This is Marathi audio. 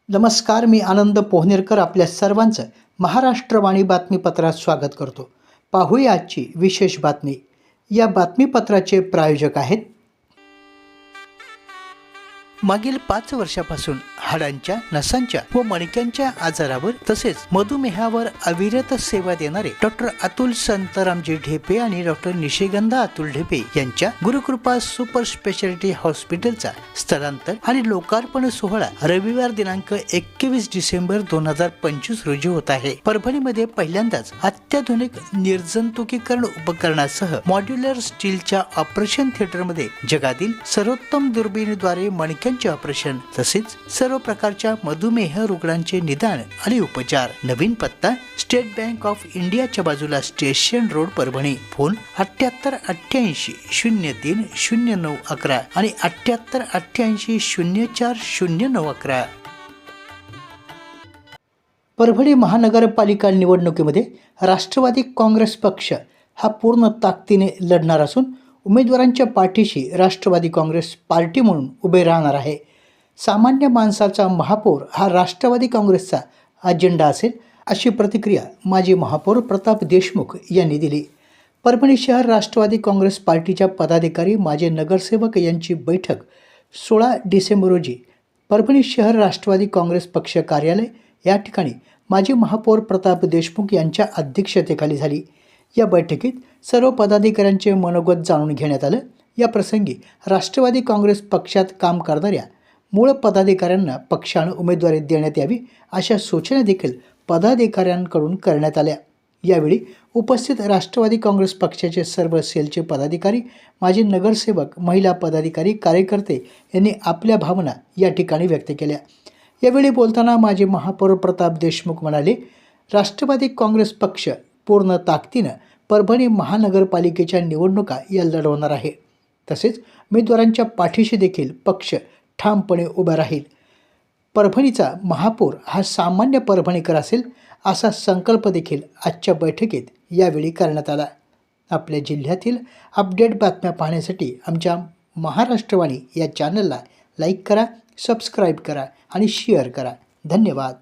नमस्कार, मी आनंद पोहनेरकर आपल्या सर्वांचं महाराष्ट्रवाणी बातमीपत्रात स्वागत करतो. पाहूया आजची विशेष बातमी. या बातमीपत्राचे प्रायोजक आहेत. मागील 5 वर्षापासून हाडांच्या, नसांच्या व मणक्यांच्या आजारावर तसेच मधुमेहावर अविरत सेवा देणारे डॉक्टर अतुल संतरामजी ढेपे आणि डॉक्टर निशिगंधा अतुल ढेपे यांच्या गुरुकृपा सुपर स्पेशालिटी हॉस्पिटलचा स्थलांतर आणि लोकार्पण सोहळा रविवार दिनांक 21 डिसेंबर 2025 रोजी होत आहे. परभणीमध्ये पहिल्यांदाच अत्याधुनिक निर्जंतुकीकरण उपकरणासह मॉड्युलर स्टीलच्या ऑपरेशन थिएटरमध्ये जगातील सर्वोत्तम दुर्बिणीद्वारे मणक्यांचे ऑपरेशन तसेच सर्व प्रकारच्या मधुमेह रुग्णांचे निदान आणि उपचार. नवीन पत्ता स्टेट बँक ऑफ इंडियाच्या बाजूला, स्टेशन रोड, परभणी. फोन 7888-03-0911 आणि 7888-04-0911. परभणी महानगरपालिका निवडणुकीमध्ये राष्ट्रवादी काँग्रेस पक्ष हा पूर्ण ताकदीने लढणार असून उमेदवारांच्या पाठीशी राष्ट्रवादी काँग्रेस पार्टी म्हणून उभे राहणार आहे. सामान्य माणसाचा महापौर हा राष्ट्रवादी काँग्रेसचा अजेंडा असेल, अशी प्रतिक्रिया माजी महापौर प्रताप देशमुख यांनी दिली. परभणी शहर राष्ट्रवादी काँग्रेस पार्टीच्या पदाधिकारी, माजी नगरसेवक यांची बैठक 16 डिसेंबर रोजी परभणी शहर राष्ट्रवादी काँग्रेस पक्ष कार्यालय या ठिकाणी माजी महापौर प्रताप देशमुख यांच्या अध्यक्षतेखाली झाली. या बैठकीत सर्व पदाधिकाऱ्यांचे मनोगत जाणून घेण्यात आलं. या प्रसंगी राष्ट्रवादी काँग्रेस पक्षात काम करणाऱ्या मूळ पदाधिकाऱ्यांना पक्षानं उमेदवारी देण्यात यावी अशा सूचना देखील पदाधिकाऱ्यांकडून करण्यात आल्या. यावेळी उपस्थित राष्ट्रवादी काँग्रेस पक्षाचे सर्व सेलचे पदाधिकारी, माजी नगरसेवक, महिला पदाधिकारी, कार्यकर्ते यांनी आपल्या भावना या ठिकाणी व्यक्त केल्या. यावेळी बोलताना माजी महापौर प्रताप देशमुख म्हणाले, राष्ट्रवादी काँग्रेस पक्ष पूर्ण ताकदीनं परभणी महानगरपालिकेच्या निवडणुका या लढवणार आहे. तसेच उमेदवारांच्या पाठीशी देखील पक्ष ठामपणे उभा राहील. परभणीचा महापौर हा सामान्य परभणीकर असेल असा संकल्प देखील आजच्या बैठकीत यावेळी करण्यात आला. आपल्या जिल्ह्यातील अपडेट बातम्या पाहण्यासाठी आमच्या महाराष्ट्रवाणी या चॅनलला लाईक करा, सबस्क्राईब करा आणि शेअर करा. धन्यवाद.